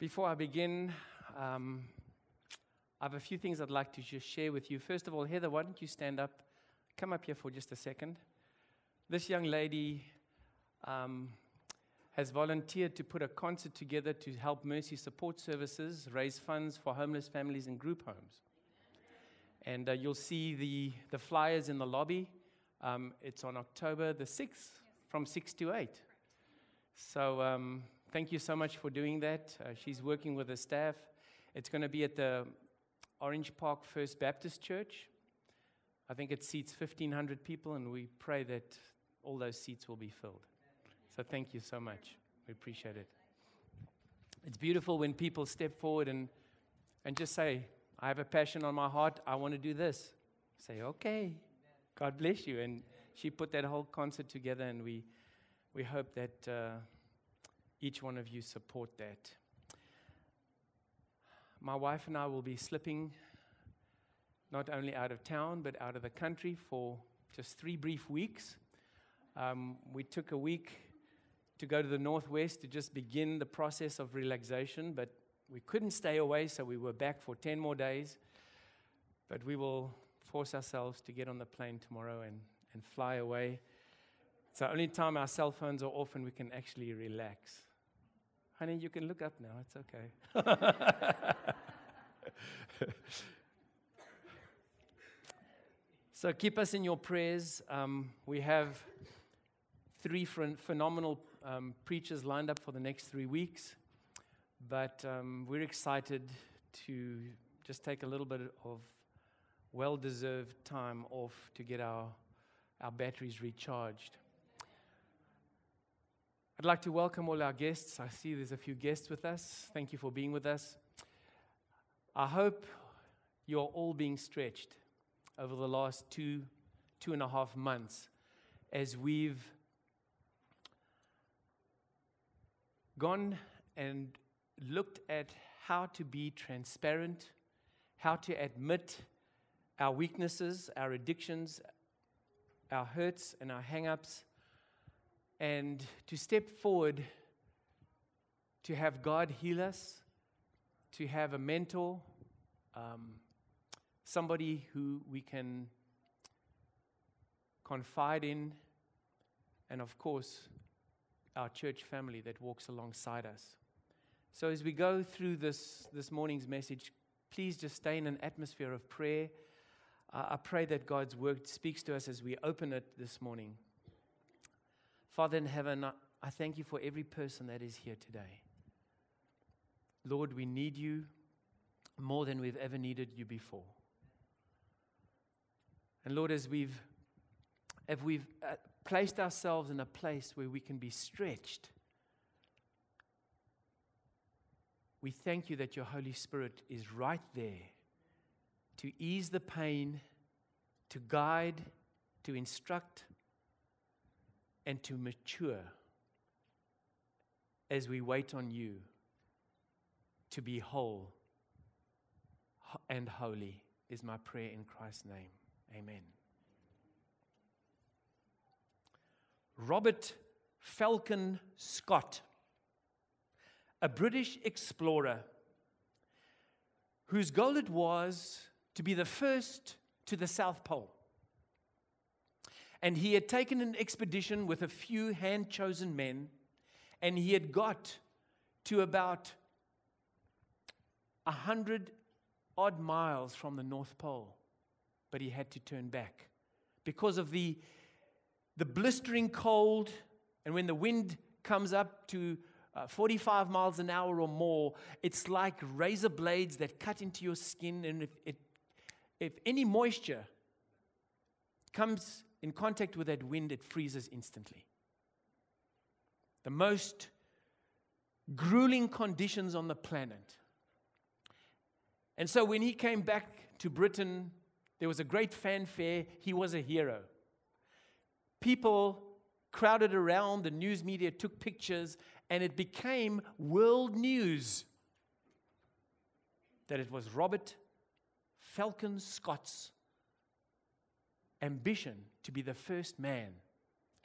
Before I begin, I have a few things I'd like to just share with you. First of all, Heather, why don't you stand up? Come up here for just a second. This young lady has volunteered to put a concert together to help Mercy Support Services raise funds for homeless families in group homes. And you'll see the flyers in the lobby. It's on October the 6th from 6 to 8. So thank you so much for doing that. She's working with the staff. It's going to be at the Orange Park First Baptist Church. I think it seats 1,500 people, and we pray that all those seats will be filled. So thank you so much. We appreciate it. It's beautiful when people step forward and just say, I have a passion on my heart. I want to do this. Say, okay, God bless you. And she put that whole concert together, and we hope that each one of you support that. My wife and I will be slipping not only out of town, but out of the country for just 3 brief weeks. We took a week to go to the Northwest to just begin the process of relaxation, but we couldn't stay away, so we were back for 10 more days. But we will force ourselves to get on the plane tomorrow and fly away. It's the only time our cell phones are off and we can actually relax. Honey, you can look up now. It's okay. So keep us in your prayers. We have 3 phenomenal preachers lined up for the next 3 weeks. But we're excited to just take a little bit of well-deserved time off to get our batteries recharged. I'd like to welcome all our guests. I see there's a few guests with us. Thank you for being with us. I hope you're all being stretched over the last 2.5 months as we've gone and looked at how to be transparent, how to admit our weaknesses, our addictions, our hurts, and our hang-ups, and to step forward to have God heal us, to have a mentor, somebody who we can confide in, and of course, our church family that walks alongside us. So as we go through this morning's message, please just stay in an atmosphere of prayer. I pray that God's word speaks to us as we open it this morning. Father in heaven, I thank you for every person that is here today. Lord, we need you more than we've ever needed you before. And Lord, as we've placed ourselves in a place where we can be stretched, we thank you that your Holy Spirit is right there to ease the pain, to guide, to instruct, and to mature as we wait on you to be whole and holy, is my prayer in Christ's name. Amen. Robert Falcon Scott, a British explorer whose goal it was to be the first to the South Pole. And he had taken an expedition with a few hand-chosen men, and he had got to about 100-odd miles from the North Pole, but he had to turn back because of the blistering cold, and when the wind comes up to 45 miles an hour or more, it's like razor blades that cut into your skin, and if any moisture comes in contact with that wind, it freezes instantly. The most grueling conditions on the planet. And so when he came back to Britain, there was a great fanfare. He was a hero. People crowded around, the news media took pictures, and it became world news that it was Robert Falcon Scott's ambition to be the first man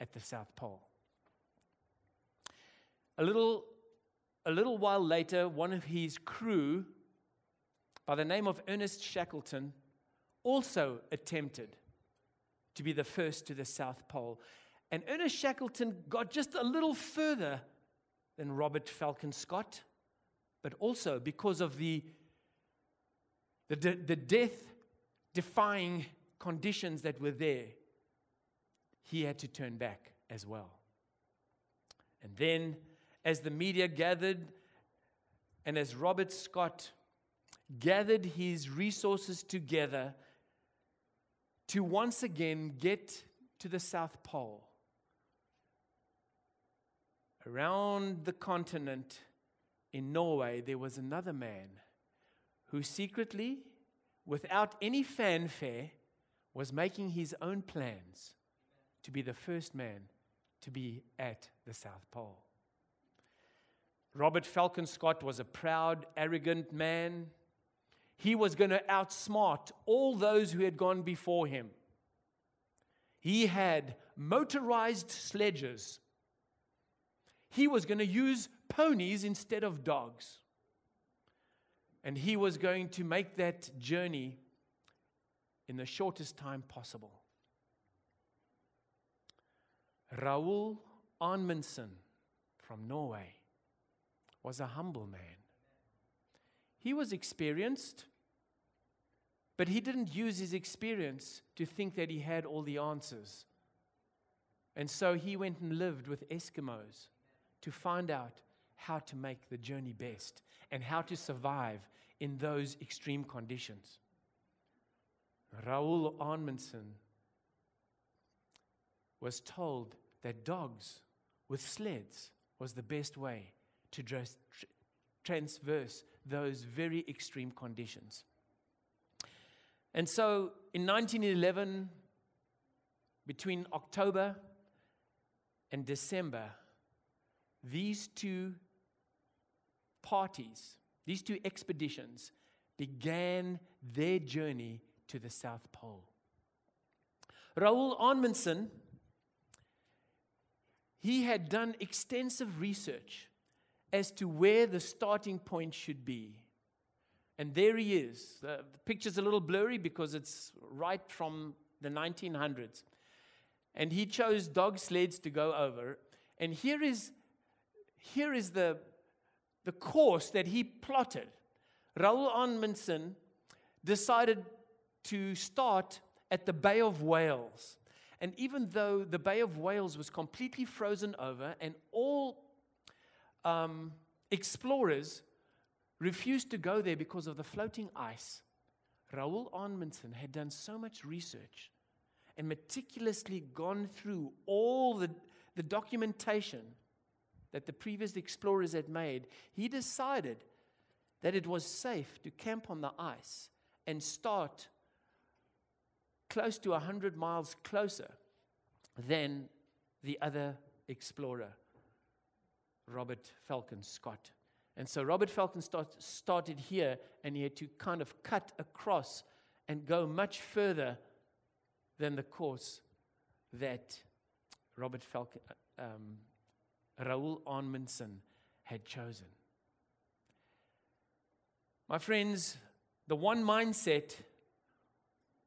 at the South Pole. A little a little while later, one of his crew, by the name of Ernest Shackleton, also attempted to be the first to the South Pole. And Ernest Shackleton got just a little further than Robert Falcon Scott, but also because of the death-defying conditions that were there, he had to turn back as well. And then, as the media gathered, and as Robert Scott gathered his resources together to once again get to the South Pole, around the continent in Norway, there was another man who secretly, without any fanfare, was making his own plans to be the first man to be at the South Pole. Robert Falcon Scott was a proud, arrogant man. He was going to outsmart all those who had gone before him. He had motorized sledges. He was going to use ponies instead of dogs. And he was going to make that journey in the shortest time possible. Raoul Amundsen from Norway was a humble man. He was experienced, but he didn't use his experience to think that he had all the answers. And so he went and lived with Eskimos to find out how to make the journey best and how to survive in those extreme conditions. Raoul Amundsen was told that dogs with sleds was the best way to transverse those very extreme conditions. And so in 1911, between October and December, these two parties, these two expeditions, began their journey to the South Pole. Raoul Amundsen, he had done extensive research as to where the starting point should be. And there he is. The picture's a little blurry because it's right from the 1900s. And he chose dog sleds to go over. And here is the course that he plotted. Raoul Amundsen decided to start at the Bay of Whales. And even though the Bay of Whales was completely frozen over and all explorers refused to go there because of the floating ice, Raoul Amundsen had done so much research and meticulously gone through all the documentation that the previous explorers had made. He decided that it was safe to camp on the ice and start close to 100 miles closer than the other explorer, Robert Falcon Scott. And so Robert Falcon started here, and he had to kind of cut across and go much further than the course that Raoul Amundsen had chosen. My friends, the one mindset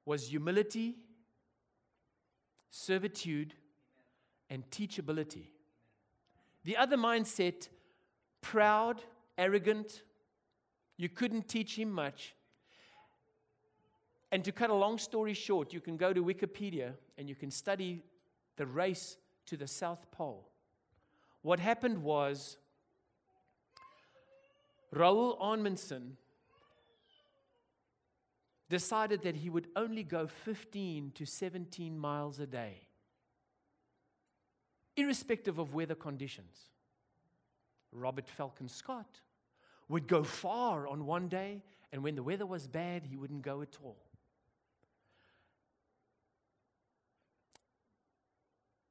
was humility, servitude, and teachability. The other mindset, proud, arrogant, you couldn't teach him much. And to cut a long story short, you can go to Wikipedia and you can study the race to the South Pole. What happened was Raoul Amundsen decided that he would only go 15 to 17 miles a day, irrespective of weather conditions. Robert Falcon Scott would go far on one day, and when the weather was bad, he wouldn't go at all.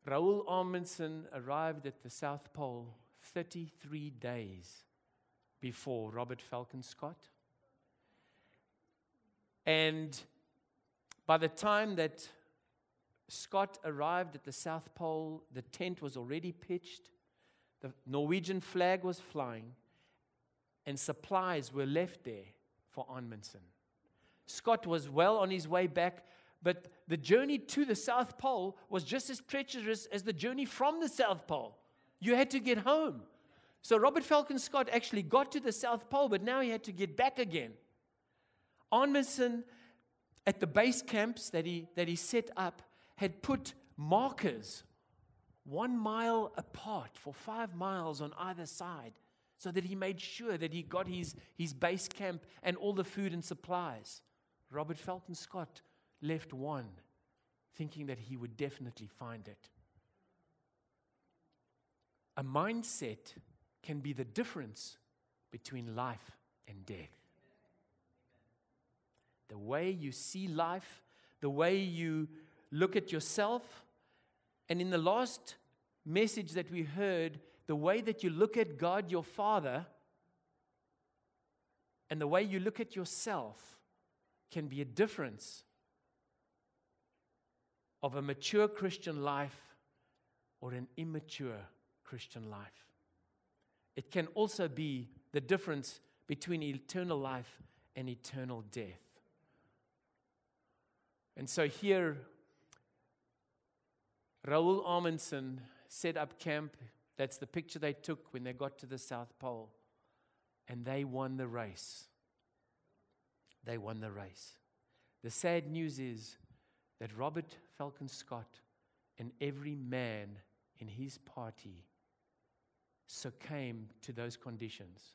Raoul Amundsen arrived at the South Pole 33 days before Robert Falcon Scott. And by the time that Scott arrived at the South Pole, the tent was already pitched. The Norwegian flag was flying. and supplies were left there for Amundsen. Scott was well on his way back, but the journey to the South Pole was just as treacherous as the journey from the South Pole. You had to get home. So Robert Falcon Scott actually got to the South Pole, but now he had to get back again. Amundsen, at the base camps that he set up, had put markers 1 mile apart for 5 miles on either side, so that he made sure that he got his base camp and all the food and supplies. Robert Falcon Scott left one, thinking that he would definitely find it. A mindset can be the difference between life and death. The way you see life, the way you look at yourself, and in the last message that we heard, the way that you look at God, your Father, and the way you look at yourself can be a difference of a mature Christian life or an immature Christian life. It can also be the difference between eternal life and eternal death. And so here, Raoul Amundsen set up camp. That's the picture they took when they got to the South Pole. And they won the race. They won the race. The sad news is that Robert Falcon Scott and every man in his party succumbed to those conditions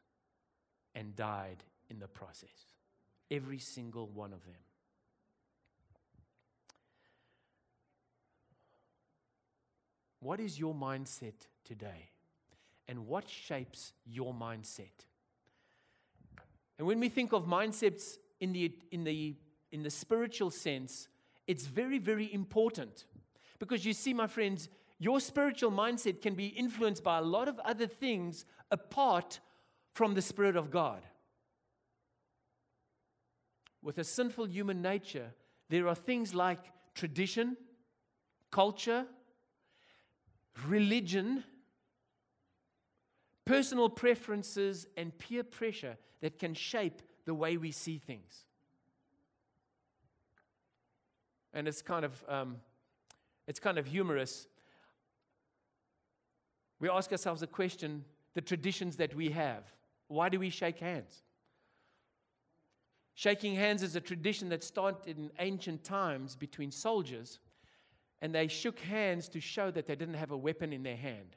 and died in the process. Every single one of them. What is your mindset today? And what shapes your mindset? And when we think of mindsets in the spiritual sense, it's very, very important. Because you see, my friends, your spiritual mindset can be influenced by a lot of other things apart from the Spirit of God. With a sinful human nature, there are things like tradition, culture, religion, personal preferences, and peer pressure that can shape the way we see things. And it's kind of humorous. We ask ourselves a question: the traditions that we have. Why do we shake hands? Shaking hands is a tradition that started in ancient times between soldiers. And they shook hands to show that they didn't have a weapon in their hand.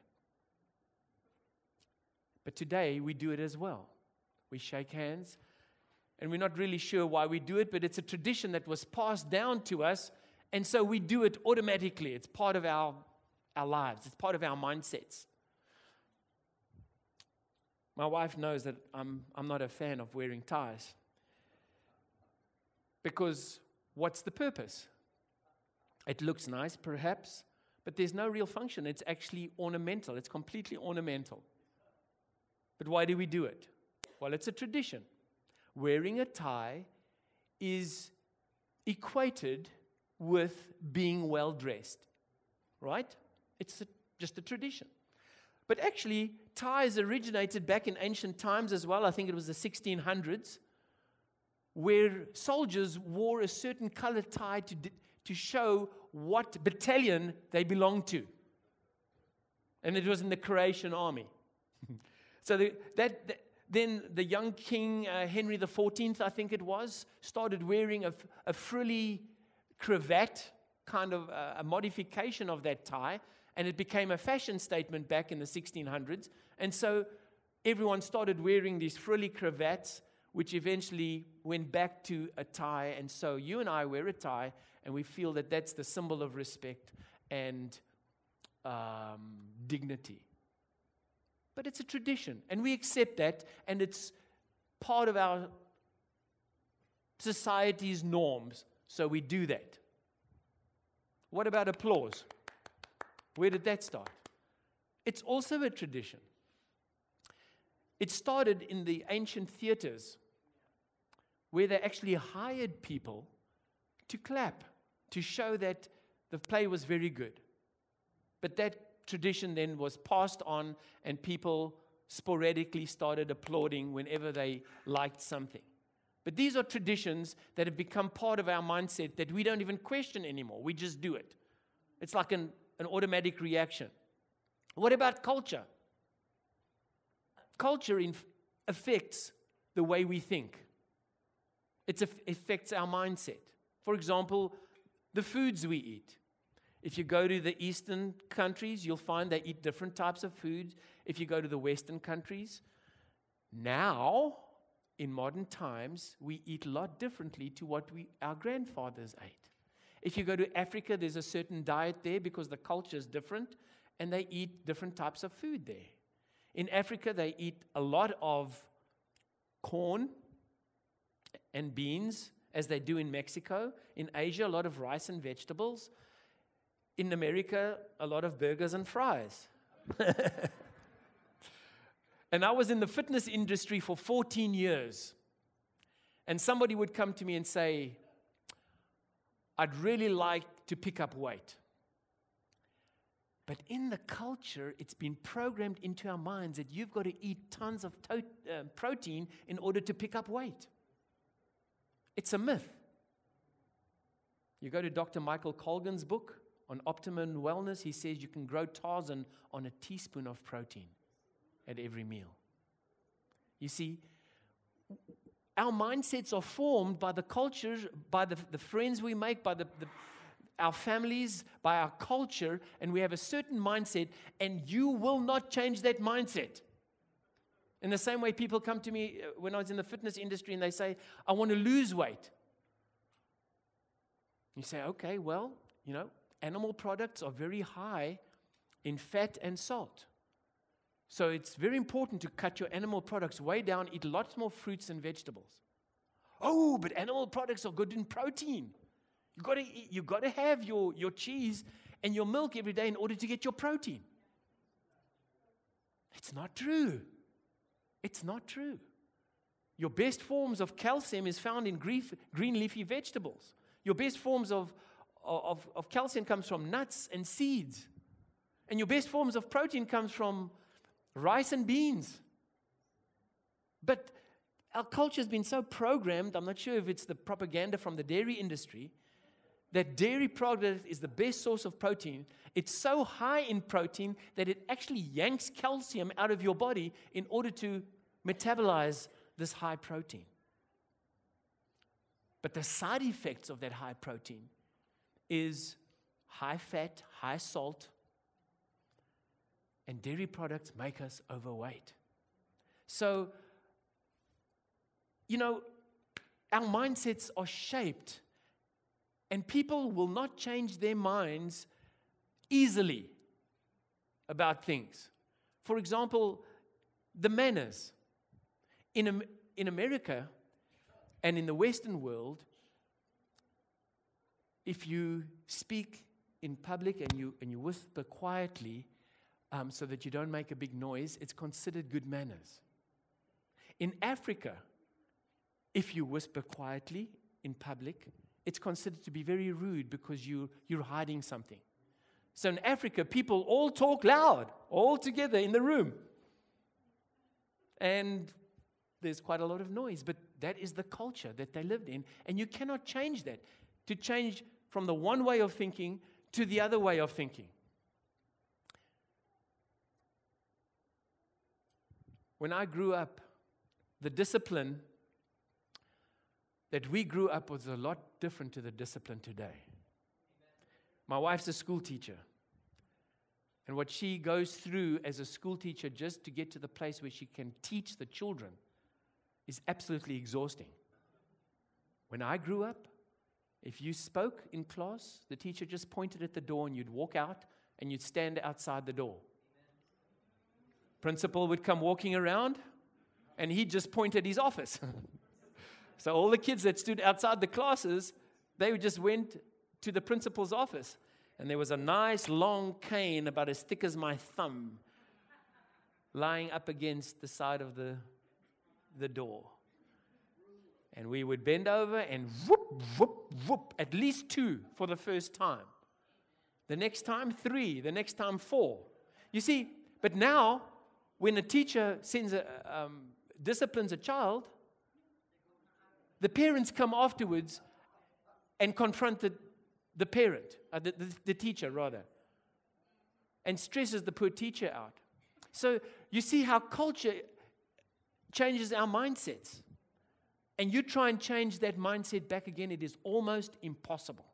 But today, we do it as well. We shake hands, and we're not really sure why we do it, but it's a tradition that was passed down to us, and so we do it automatically. It's part of our lives. It's part of our mindsets. My wife knows that I'm not a fan of wearing ties. Because what's the purpose? It looks nice, perhaps, but there's no real function. It's actually ornamental. It's completely ornamental. But why do we do it? Well, it's a tradition. Wearing a tie is equated with being well-dressed, right? It's just a tradition. But actually, ties originated back in ancient times as well. I think it was the 1600s, where soldiers wore a certain color tie to show what battalion they belonged to. And it was in the Croatian army. So then the young king, Henry XIV, I think it was, started wearing a frilly cravat, kind of a modification of that tie, and it became a fashion statement back in the 1600s. And so everyone started wearing these frilly cravats, which eventually went back to a tie. And so you and I wear a tie, and we feel that that's the symbol of respect and dignity. But it's a tradition, and we accept that, and it's part of our society's norms, so we do that. What about applause? Where did that start? It's also a tradition. It started in the ancient theaters, where they actually hired people to clap, to show that the play was very good. But that tradition then was passed on, and people sporadically started applauding whenever they liked something. But these are traditions that have become part of our mindset that we don't even question anymore. We just do it. It's like an automatic reaction. What about culture? Culture affects the way we think. It affects our mindset. For example, the foods we eat. If you go to the Eastern countries, you'll find they eat different types of foods. If you go to the Western countries, now, in modern times, we eat a lot differently to what our grandfathers ate. If you go to Africa, there's a certain diet there because the culture is different, and they eat different types of food there. In Africa, they eat a lot of corn and beans, as they do in Mexico. In Asia, a lot of rice and vegetables. In America, a lot of burgers and fries. And I was in the fitness industry for 14 years. And somebody would come to me and say, I'd really like to pick up weight. But in the culture, it's been programmed into our minds that you've got to eat tons of protein in order to pick up weight. It's a myth. You go to Dr. Michael Colgan's book on optimum wellness, he says you can grow Tarzan on a teaspoon of protein at every meal. You see, our mindsets are formed by the culture, by the friends we make, by our families, by our culture, and we have a certain mindset, and you will not change that mindset. In the same way, people come to me when I was in the fitness industry and they say, I want to lose weight. You say, okay, well, animal products are very high in fat and salt. So it's very important to cut your animal products way down, eat lots more fruits and vegetables. Oh, but animal products are good in protein. You've got to have your cheese and your milk every day in order to get your protein. It's not true. It's not true. Your best forms of calcium is found in green leafy vegetables. Your best forms of calcium comes from nuts and seeds. And your best forms of protein comes from rice and beans. But our culture has been so programmed, I'm not sure if it's the propaganda from the dairy industry, that dairy product is the best source of protein. It's so high in protein that it actually yanks calcium out of your body in order to metabolize this high protein. But the side effects of that high protein is high fat, high salt, and dairy products make us overweight. So, our mindsets are shaped, and people will not change their minds easily about things. For example, the manners. In America and in the Western world, if you speak in public and you whisper quietly so that you don't make a big noise, it's considered good manners. In Africa, if you whisper quietly in public, it's considered to be very rude because you're hiding something. So in Africa, people all talk loud, all together in the room. And there's quite a lot of noise, but that is the culture that they lived in, and you cannot change that. To change from the one way of thinking to the other way of thinking. When I grew up, the discipline that we grew up was a lot different to the discipline today. My wife's a school teacher. And what she goes through as a school teacher just to get to the place where she can teach the children is absolutely exhausting. When I grew up, if you spoke in class, the teacher just pointed at the door and you'd walk out and you'd stand outside the door. Principal would come walking around and he'd just point at his office. So all the kids that stood outside the classes, they just went to the principal's office. And there was a nice long cane about as thick as my thumb lying up against the side of the door. And we would bend over and whoop, whoop, whoop, at least 2 for the first time. The next time 3, the next time 4. You see, but now when a teacher disciplines a child, the parents come afterwards and confront the parent, the teacher rather, and stresses the poor teacher out. So you see how culture changes our mindsets. And you try and change that mindset back again, it is almost impossible.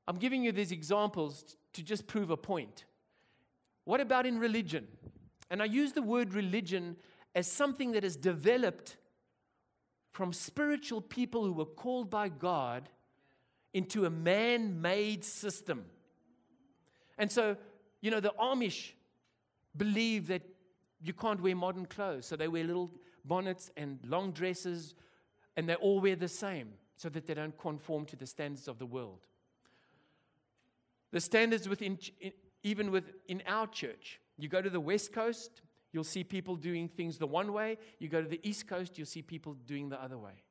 I'm giving you these examples to just prove a point. What about in religion? And I use the word religion as something that is developed from spiritual people who were called by God into a man-made system. And so, the Amish believe that you can't wear modern clothes, so they wear little bonnets and long dresses, and they all wear the same so that they don't conform to the standards of the world. The standards even within our church. You go to the West Coast, you'll see people doing things the one way. You go to the East Coast, you'll see people doing the other way.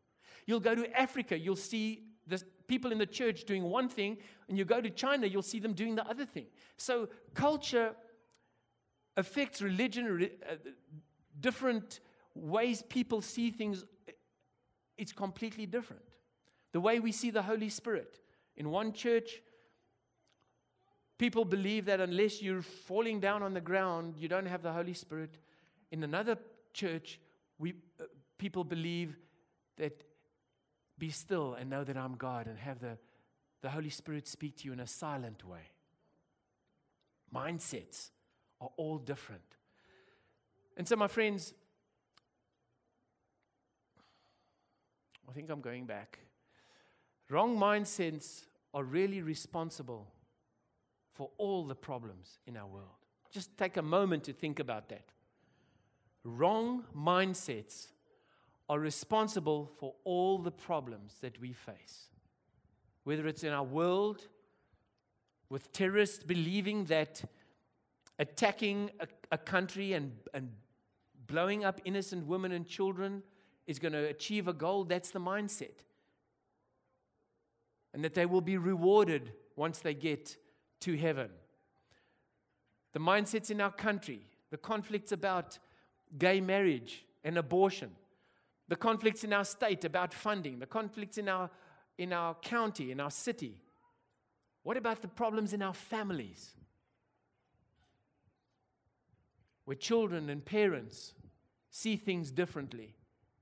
You'll go to Africa, you'll see the people in the church doing one thing, and you go to China, you'll see them doing the other thing. So culture affects religion, different ways people see things, it's completely different. The way we see the Holy Spirit. In one church, people believe that unless you're falling down on the ground, you don't have the Holy Spirit. In another church, people believe that be still and know that I'm God, and have the Holy Spirit speak to you in a silent way. Mindsets are all different. And so, my friends, I think I'm going back. Wrong mindsets are really responsible for all the problems in our world. Just take a moment to think about that. Wrong mindsets are responsible for all the problems that we face. Whether it's in our world, with terrorists believing that attacking a country and blowing up innocent women and children is going to achieve a goal, that's the mindset. And that they will be rewarded once they get to heaven. The mindsets in our country, the conflicts about gay marriage and abortion, the conflicts in our state about funding, the conflicts in our county, in our city. What about the problems in our families? Where children and parents see things differently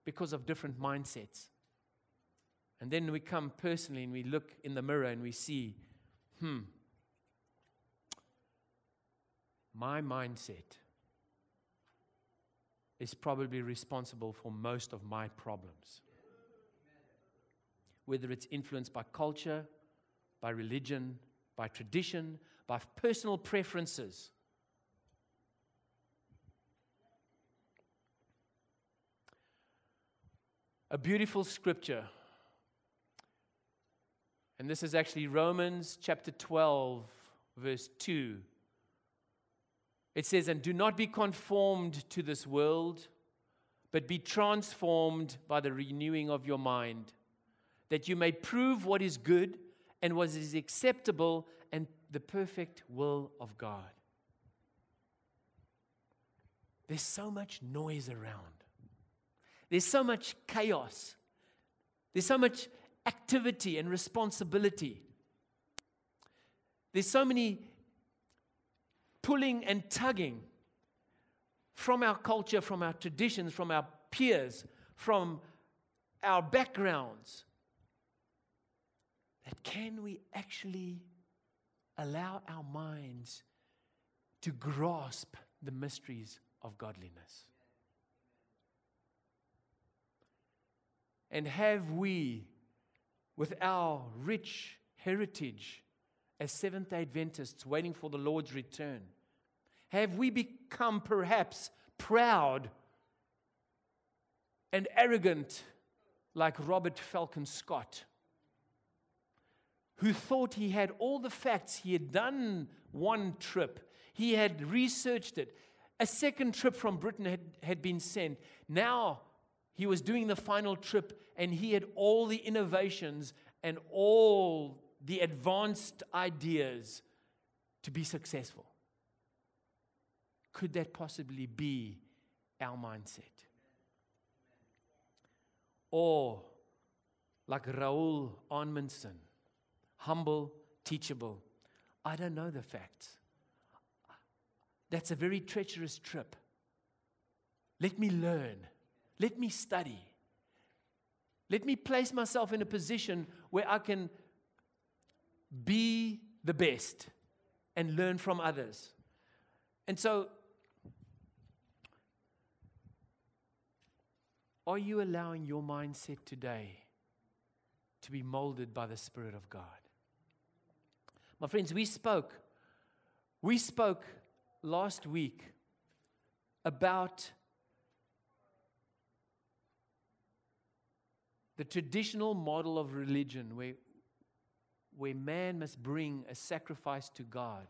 because of different mindsets. And then we come personally and we look in the mirror and we see, my mindset is probably responsible for most of my problems. Whether it's influenced by culture, by religion, by tradition, by personal preferences. A beautiful scripture, and this is actually Romans chapter 12, verse 2. It says, "And do not be conformed to this world, but be transformed by the renewing of your mind, that you may prove what is good and what is acceptable and the perfect will of God." There's so much noise around. There's so much chaos. There's so much activity and responsibility. There's so many pulling and tugging from our culture, from our traditions, from our peers, from our backgrounds. That can we actually allow our minds to grasp the mysteries of godliness? And have we, with our rich heritage as Seventh-day Adventists waiting for the Lord's return, have we become perhaps proud and arrogant like Robert Falcon Scott, who thought he had all the facts? He had done one trip. He had researched it. A second trip from Britain had been sent. Now he was doing the final trip, and he had all the innovations and all the advanced ideas to be successful. could that possibly be our mindset? Or like Raoul Arnmundsen, humble, teachable. I don't know the facts. That's a very treacherous trip. Let me learn. Let me study. Let me place myself in a position where I can be the best and learn from others. And so, are you allowing your mindset today to be molded by the Spirit of God? My friends, we spoke last week about the traditional model of religion where man must bring a sacrifice to God,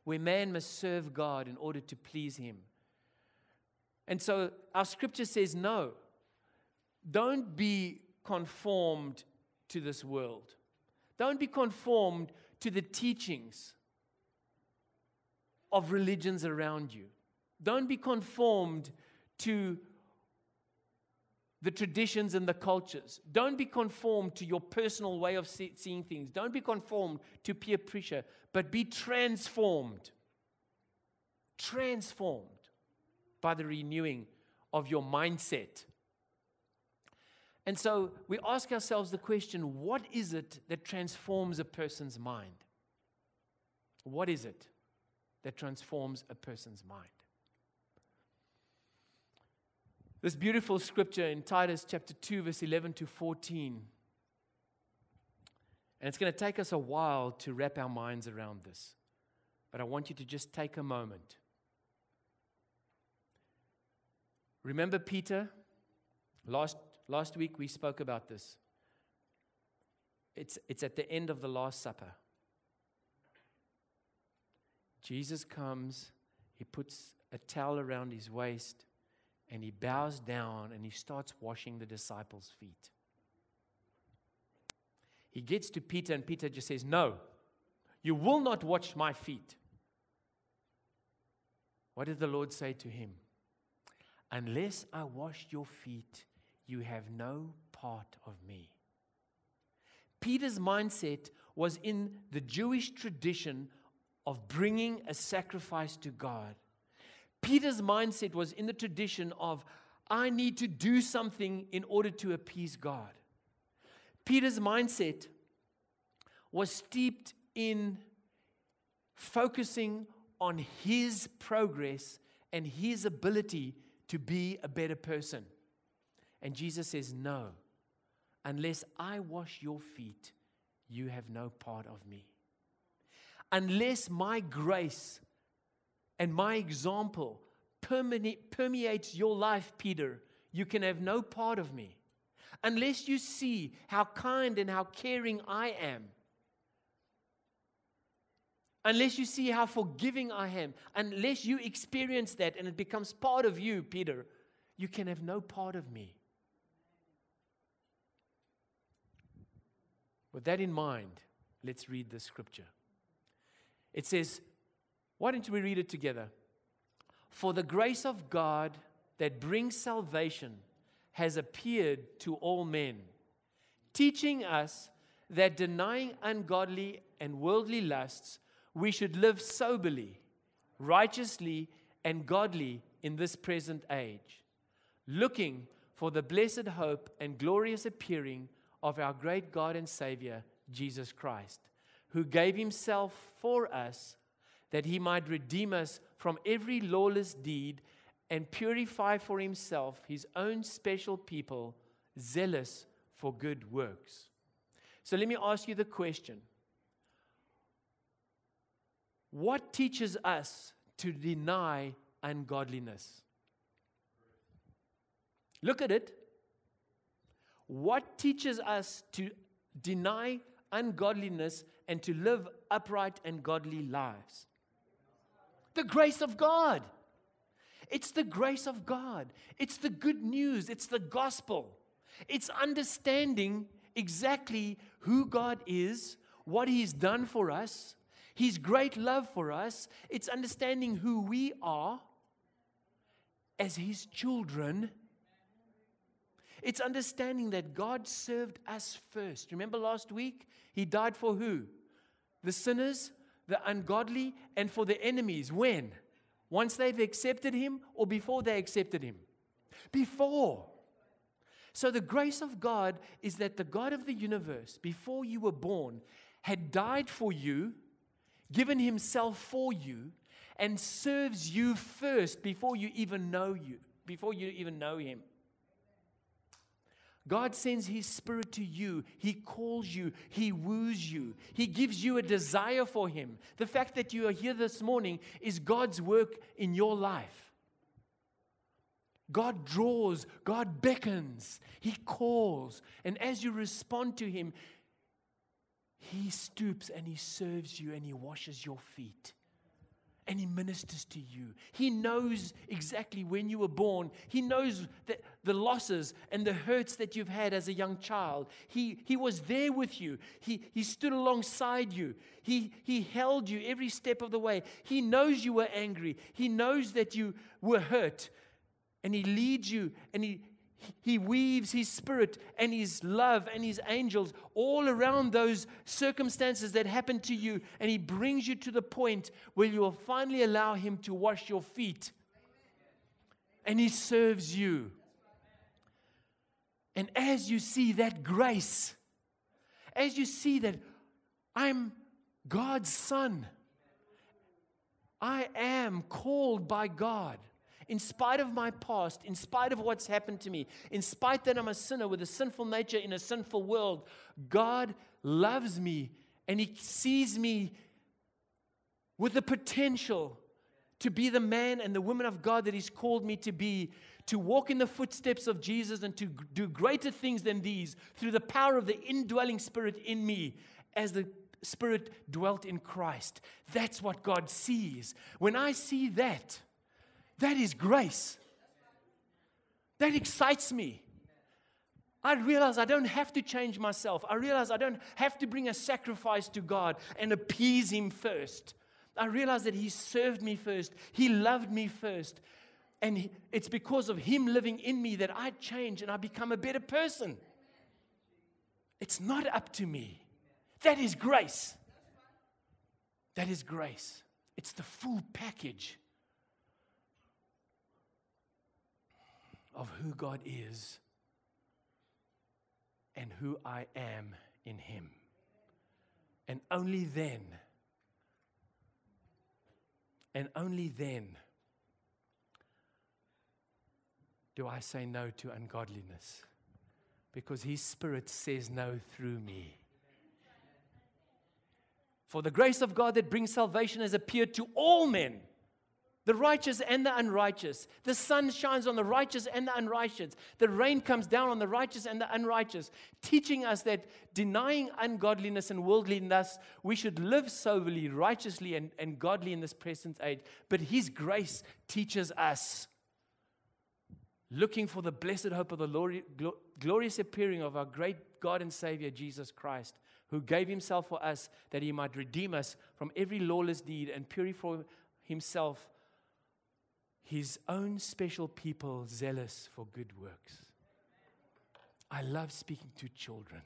where man must serve God in order to please Him. And so our scripture says, no, don't be conformed to this world. Don't be conformed to the teachings of religions around you. Don't be conformed to the traditions and the cultures. Don't be conformed to your personal way of seeing things. Don't be conformed to peer pressure, but be transformed. Transformed by the renewing of your mindset. And so we ask ourselves the question, what is it that transforms a person's mind? What is it that transforms a person's mind? This beautiful scripture in Titus chapter 2, verse 11 to 14. And it's going to take us a while to wrap our minds around this. But I want you to just take a moment. Remember Peter? Last week we spoke about this. It's at the end of the Last Supper. Jesus comes, He puts a towel around His waist, and He bows down and He starts washing the disciples' feet. He gets to Peter, and Peter just says, "No, you will not wash my feet." What did the Lord say to him? "Unless I wash your feet, you have no part of me." Peter's mindset was in the Jewish tradition of bringing a sacrifice to God. Peter's mindset was in the tradition of, I need to do something in order to appease God. Peter's mindset was steeped in focusing on his progress and his ability to be a better person. And Jesus says, no, unless I wash your feet, you have no part of me. Unless my grace and my example permeates your life, Peter, you can have no part of me. Unless you see how kind and how caring I am, unless you see how forgiving I am, unless you experience that and it becomes part of you, Peter, you can have no part of me. With that in mind, let's read the scripture. It says, why don't we read it together? For the grace of God that brings salvation has appeared to all men, teaching us that denying ungodly and worldly lusts, we should live soberly, righteously, and godly in this present age, looking for the blessed hope and glorious appearing of our great God and Savior, Jesus Christ, who gave Himself for us, that He might redeem us from every lawless deed and purify for Himself His own special people, zealous for good works. So let me ask you the question. What teaches us to deny ungodliness? Look at it. What teaches us to deny ungodliness and to live upright and godly lives? The grace of God. It's the grace of God. It's the good news. It's the gospel. It's understanding exactly who God is, what He's done for us, His great love for us. It's understanding who we are as His children, it's understanding that God served us first. Remember last week? He died for who? The sinners, the ungodly, and for the enemies. When? Once they've accepted Him or before they accepted Him? Before. So the grace of God is that the God of the universe, before you were born, had died for you, given Himself for you, and serves you first before you even know Him. God sends His Spirit to you. He calls you. He woos you. He gives you a desire for Him. The fact that you are here this morning is God's work in your life. God draws. God beckons. He calls. And as you respond to Him, He stoops and He serves you and He washes your feet. And He ministers to you. He knows exactly when you were born. He knows the losses and the hurts that you've had as a young child. He was there with you. He stood alongside you. He held you every step of the way. He knows you were angry. He knows that you were hurt. And He leads you, and He weaves His Spirit and His love and His angels all around those circumstances that happen to you. And He brings you to the point where you will finally allow Him to wash your feet. And He serves you. And as you see that grace, as you see that I'm God's son, I am called by God. In spite of my past, in spite of what's happened to me, in spite that I'm a sinner with a sinful nature in a sinful world, God loves me and He sees me with the potential to be the man and the woman of God that He's called me to be, to walk in the footsteps of Jesus and to do greater things than these through the power of the indwelling Spirit in me as the Spirit dwelt in Christ. That's what God sees. When I see that, that is grace. That excites me. I realize I don't have to change myself. I realize I don't have to bring a sacrifice to God and appease Him first. I realize that He served me first. He loved me first. And it's because of Him living in me that I change and I become a better person. It's not up to me. That is grace. That is grace. It's the full package of who God is and who I am in Him. And only then do I say no to ungodliness, because His Spirit says no through me. For the grace of God that brings salvation has appeared to all men, the righteous and the unrighteous. The sun shines on the righteous and the unrighteous. The rain comes down on the righteous and the unrighteous, teaching us that denying ungodliness and worldliness, we should live soberly, righteously, and godly in this present age. But His grace teaches us, looking for the blessed hope of the glorious appearing of our great God and Savior, Jesus Christ, who gave Himself for us that He might redeem us from every lawless deed and purify Himself His own special people, zealous for good works. I love speaking to children.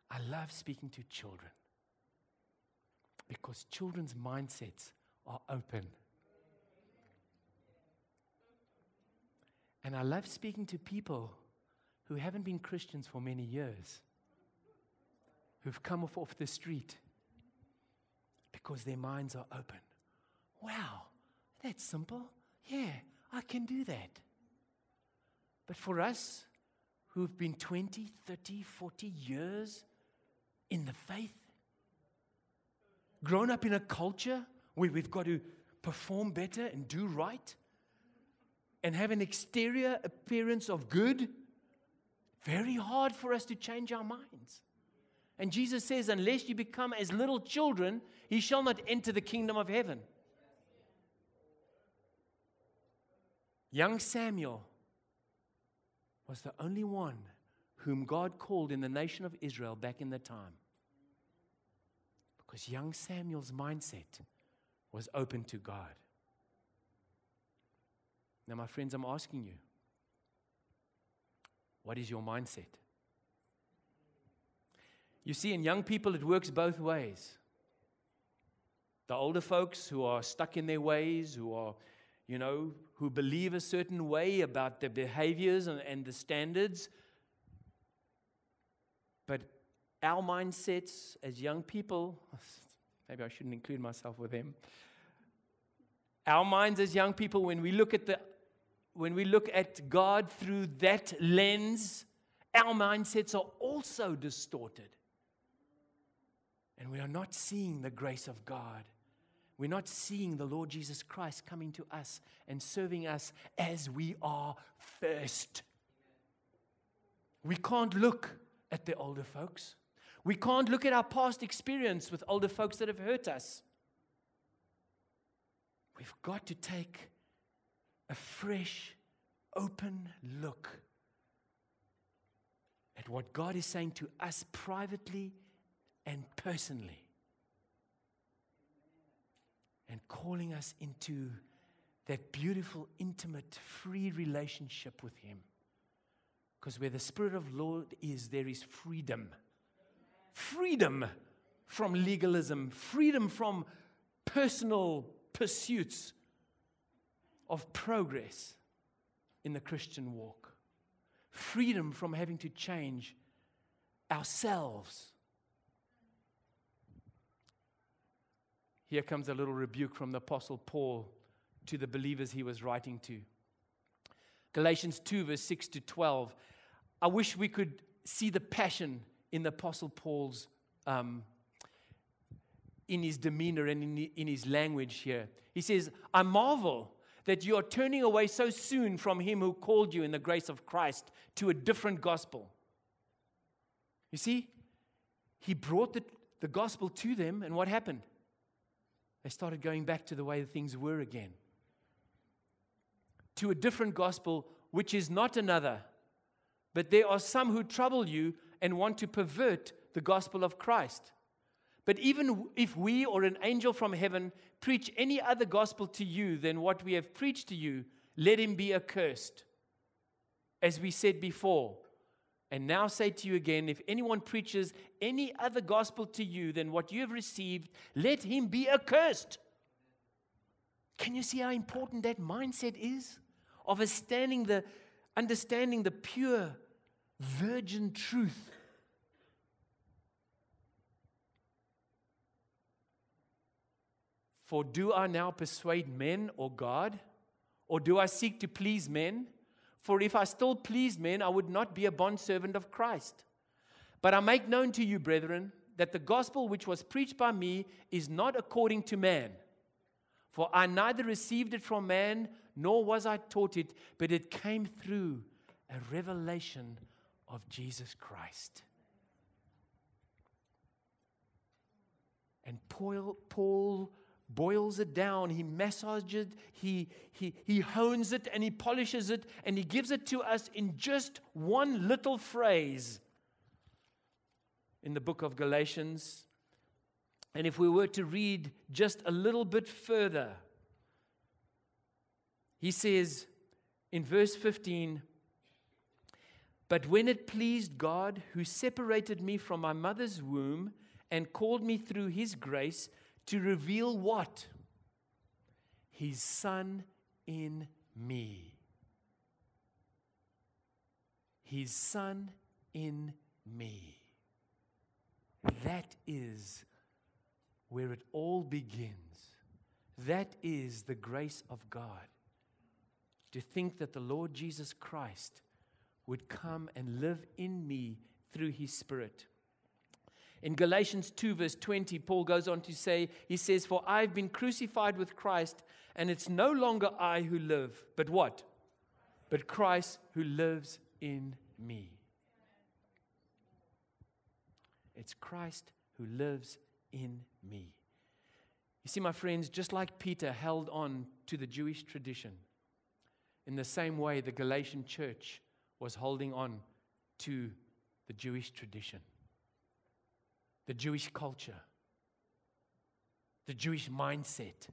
I love speaking to children because children's mindsets are open. And I love speaking to people who haven't been Christians for many years, who've come off the street because their minds are open. Wow. That's simple. Yeah, I can do that. But for us who've been 20, 30, 40 years in the faith, grown up in a culture where we've got to perform better and do right and have an exterior appearance of good, very hard for us to change our minds. And Jesus says, unless you become as little children, ye shall not enter the kingdom of heaven. Young Samuel was the only one whom God called in the nation of Israel back in the time. Because young Samuel's mindset was open to God. Now, my friends, I'm asking you, what is your mindset? You see, in young people, it works both ways. The older folks who are stuck in their ways, who are, who believe a certain way about their behaviors and the standards. But our mindsets as young people, maybe I shouldn't include myself with them. Our minds as young people, when we look at God through that lens, our mindsets are also distorted. And we are not seeing the grace of God. We're not seeing the Lord Jesus Christ coming to us and serving us as we are first. We can't look at the older folks. We can't look at our past experience with older folks that have hurt us. We've got to take a fresh, open look at what God is saying to us privately and personally, and calling us into that beautiful, intimate, free relationship with Him. Because where the Spirit of the Lord is, there is freedom. Freedom from legalism, freedom from personal pursuits of progress in the Christian walk, freedom from having to change ourselves. Here comes a little rebuke from the Apostle Paul to the believers he was writing to. Galatians 2, verse 6 to 12. I wish we could see the passion in the Apostle Paul's, in his demeanor and in his language here. He says, I marvel that you are turning away so soon from Him who called you in the grace of Christ to a different gospel. You see, he brought the gospel to them, and what happened? They started going back to the way things were again. To a different gospel, which is not another. But there are some who trouble you and want to pervert the gospel of Christ. But even if we or an angel from heaven preach any other gospel to you than what we have preached to you, let him be accursed. As we said before, and now say to you again, if anyone preaches any other gospel to you than what you have received, let him be accursed. Can you see how important that mindset is? Of understanding the pure, virgin truth. For do I now persuade men or God? Or do I seek to please men? For if I still pleased men, I would not be a bondservant of Christ. But I make known to you, brethren, that the gospel which was preached by me is not according to man. For I neither received it from man, nor was I taught it, but it came through a revelation of Jesus Christ. And Paul boils it down, he massages it, he hones it, and he polishes it, and he gives it to us in just one little phrase in the book of Galatians. And if we were to read just a little bit further, he says in verse 15, but when it pleased God, who separated me from my mother's womb and called me through His grace to reveal what? His Son in me. His Son in me. That is where it all begins. That is the grace of God. To think that the Lord Jesus Christ would come and live in me through His Spirit. In Galatians 2 verse 20, Paul goes on to say, he says, for I've been crucified with Christ, and it's no longer I who live, but what? But Christ who lives in me. It's Christ who lives in me. You see, my friends, just like Peter held on to the Jewish tradition, in the same way the Galatian church was holding on to the Jewish tradition. The Jewish culture, the Jewish mindset.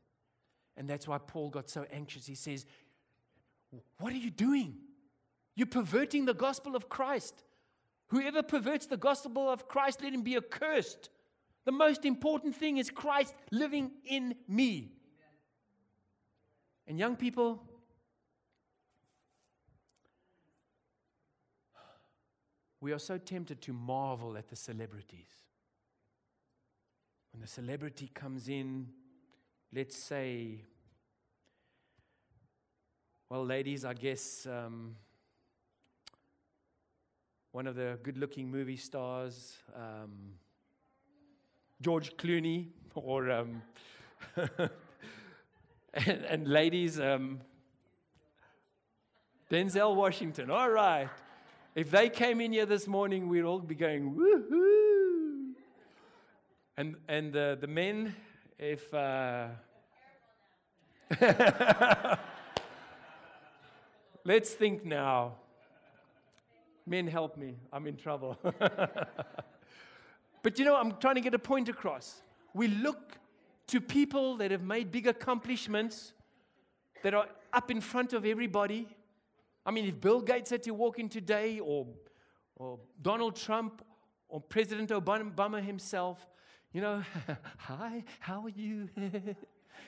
And that's why Paul got so anxious. He says, What are you doing? You're perverting the gospel of Christ. Whoever perverts the gospel of Christ, let him be accursed. The most important thing is Christ living in me. And young people, we are so tempted to marvel at the celebrities. When the celebrity comes in, let's say, well, ladies, I guess one of the good-looking movie stars, George Clooney, or and ladies, Denzel Washington. All right. If they came in here this morning, we'd all be going, woohoo. And the men, if... Let's think now. Men, help me. I'm in trouble. But I'm trying to get a point across. We look to people that have made big accomplishments, that are up in front of everybody. I mean, if Bill Gates had to walk in today, or Donald Trump, or President Obama himself, hi, how are you?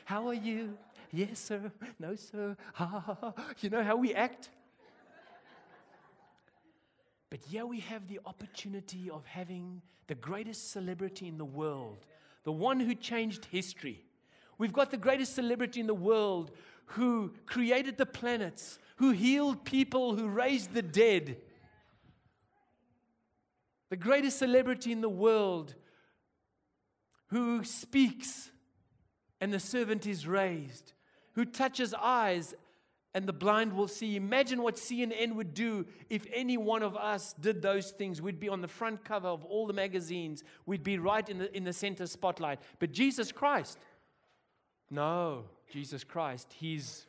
How are you? Yes, sir. No, sir. Ha, ha, ha. You know how we act? But here we have the opportunity of having the greatest celebrity in the world, the one who changed history. We've got the greatest celebrity in the world who created the planets, who healed people, who raised the dead. The greatest celebrity in the world who speaks and the servant is raised, who touches eyes and the blind will see. Imagine what CNN would do if any one of us did those things. We'd be on the front cover of all the magazines. We'd be right in the center spotlight. But Jesus Christ, no, Jesus Christ, He's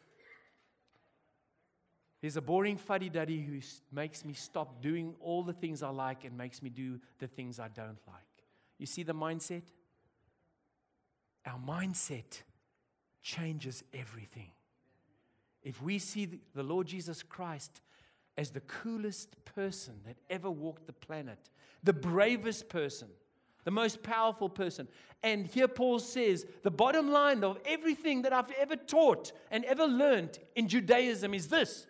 a boring fuddy-duddy who makes me stop doing all the things I like and makes me do the things I don't like. You see the mindset? Our mindset changes everything. If we see the Lord Jesus Christ as the coolest person that ever walked the planet, the bravest person, the most powerful person, and here Paul says, the bottom line of everything that I've ever taught and ever learned in Judaism is this: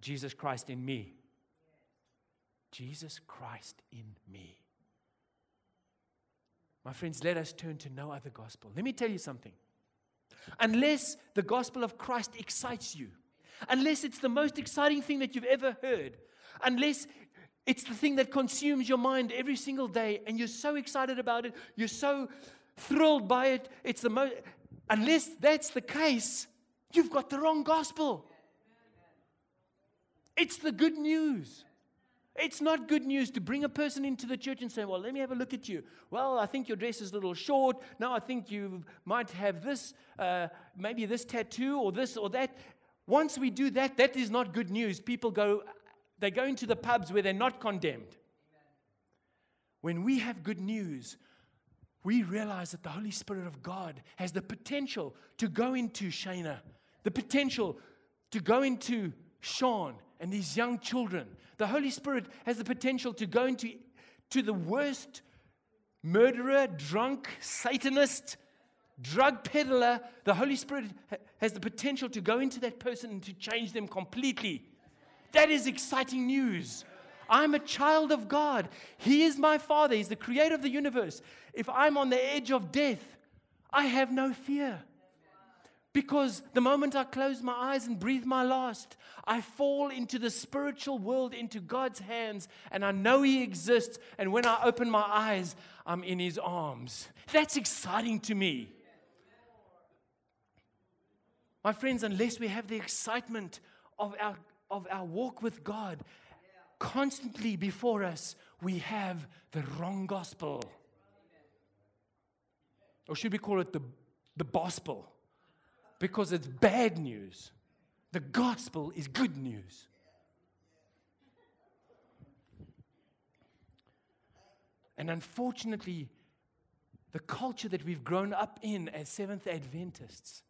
Jesus Christ in me. Jesus Christ in me. My friends, let us turn to no other gospel. Let me tell you something. Unless the gospel of Christ excites you, unless it's the most exciting thing that you've ever heard, unless it's the thing that consumes your mind every single day and you're so excited about it, you're so thrilled by it, unless that's the case, you've got the wrong gospel. It's the good news. It's not good news to bring a person into the church and say, well, let me have a look at you. Well, I think your dress is a little short. No, I think you might have this, maybe this tattoo or this or that. Once we do that, that is not good news. People go into the pubs where they're not condemned. When we have good news, we realize that the Holy Spirit of God has the potential to go into Shana, the potential to go into Sean and these young children. The Holy Spirit has the potential to go into the worst murderer, drunk, Satanist, drug peddler. The Holy Spirit has the potential to go into that person and to change them completely. That is exciting news. I'm a child of God. He is my Father. He's the creator of the universe. If I'm on the edge of death, I have no fear. Because the moment I close my eyes and breathe my last, I fall into the spiritual world, into God's hands, and I know He exists. And when I open my eyes, I'm in His arms. That's exciting to me. My friends, unless we have the excitement of our walk with God constantly before us, we have the wrong gospel. Or should we call it the gospel? Because it's bad news. The gospel is good news. And unfortunately, the culture that we've grown up in as Seventh Adventists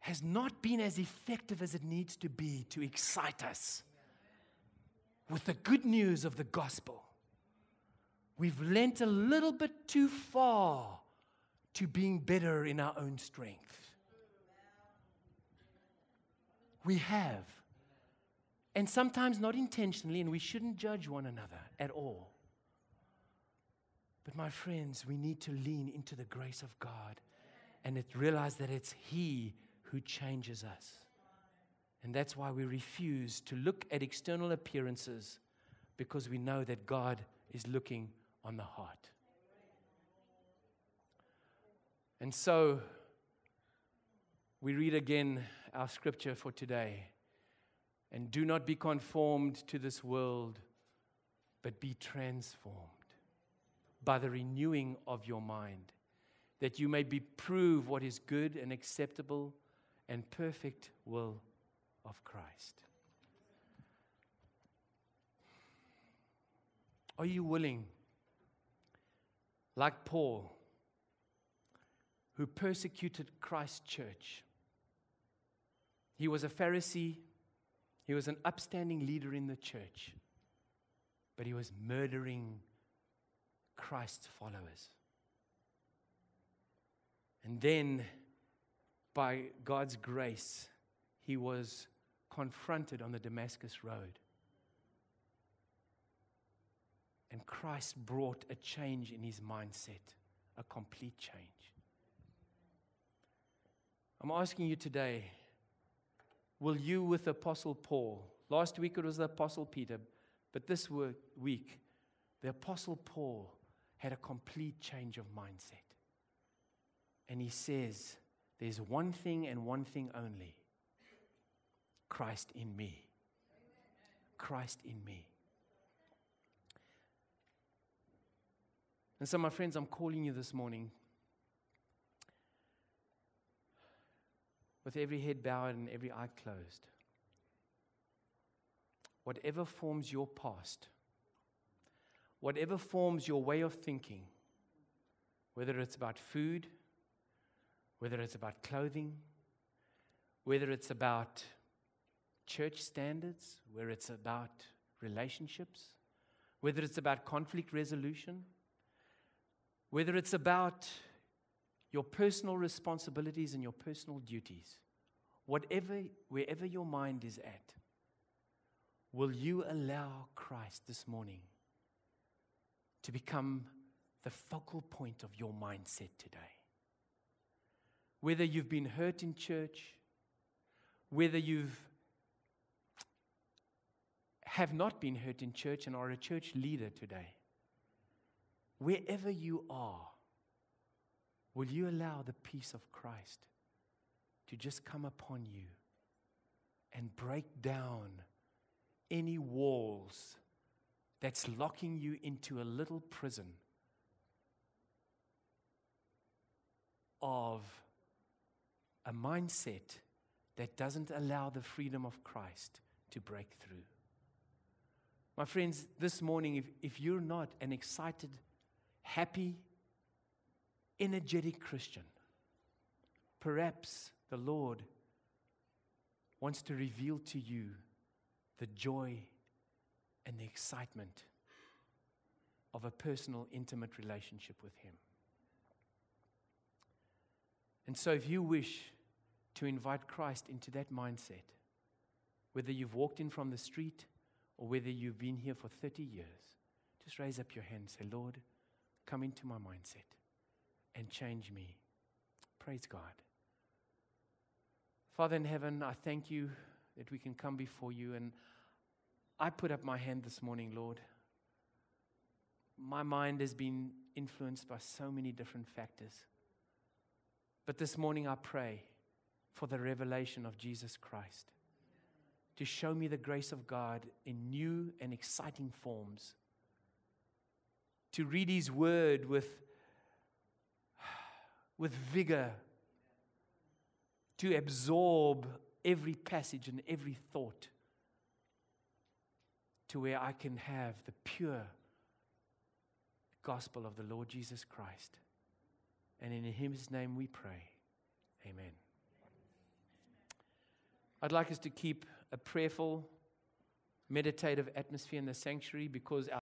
has not been as effective as it needs to be to excite us with the good news of the gospel. We've lent a little bit too far to being better in our own strength. We have. And sometimes not intentionally, and we shouldn't judge one another at all. But my friends, we need to lean into the grace of God and realize that it's He who changes us. And that's why we refuse to look at external appearances, because we know that God is looking on the heart. And so, we read again our scripture for today. And do not be conformed to this world, but be transformed by the renewing of your mind, that you may prove what is good and acceptable and perfect will of Christ. Are you willing, like Paul, who persecuted Christ's church? He was a Pharisee. He was an upstanding leader in the church, but he was murdering Christ's followers. And then, by God's grace, he was confronted on the Damascus Road. And Christ brought a change in his mindset, a complete change. I'm asking you today, will you, with Apostle Paul, last week it was the Apostle Peter, but this week, the Apostle Paul had a complete change of mindset. And he says, there's one thing and one thing only: Christ in me. Christ in me. And so, my friends, I'm calling you this morning with every head bowed and every eye closed. Whatever forms your past, whatever forms your way of thinking, whether it's about food, whether it's about clothing, whether it's about church standards, whether it's about relationships, whether it's about conflict resolution, whether it's about your personal responsibilities and your personal duties, wherever your mind is at, will you allow Christ this morning to become the focal point of your mindset today? Whether you've been hurt in church, whether have not been hurt in church and are a church leader today, wherever you are, will you allow the peace of Christ to just come upon you and break down any walls that's locking you into a little prison of a mindset that doesn't allow the freedom of Christ to break through? My friends, this morning, if you're not an excited, happy, energetic Christian, perhaps the Lord wants to reveal to you the joy and the excitement of a personal, intimate relationship with Him. And so if you wish to invite Christ into that mindset, whether you've walked in from the street or whether you've been here for 30 years, just raise up your hand and say, Lord, come into my mindset and change me. Praise God. Father in heaven, I thank you that we can come before you, and I put up my hand this morning, Lord. My mind has been influenced by so many different factors. But this morning I pray for the revelation of Jesus Christ to show me the grace of God in new and exciting forms, to read His Word with vigor, to absorb every passage and every thought, to where I can have the pure gospel of the Lord Jesus Christ. And in His name we pray. Amen. I'd like us to keep a prayerful, meditative atmosphere in the sanctuary because our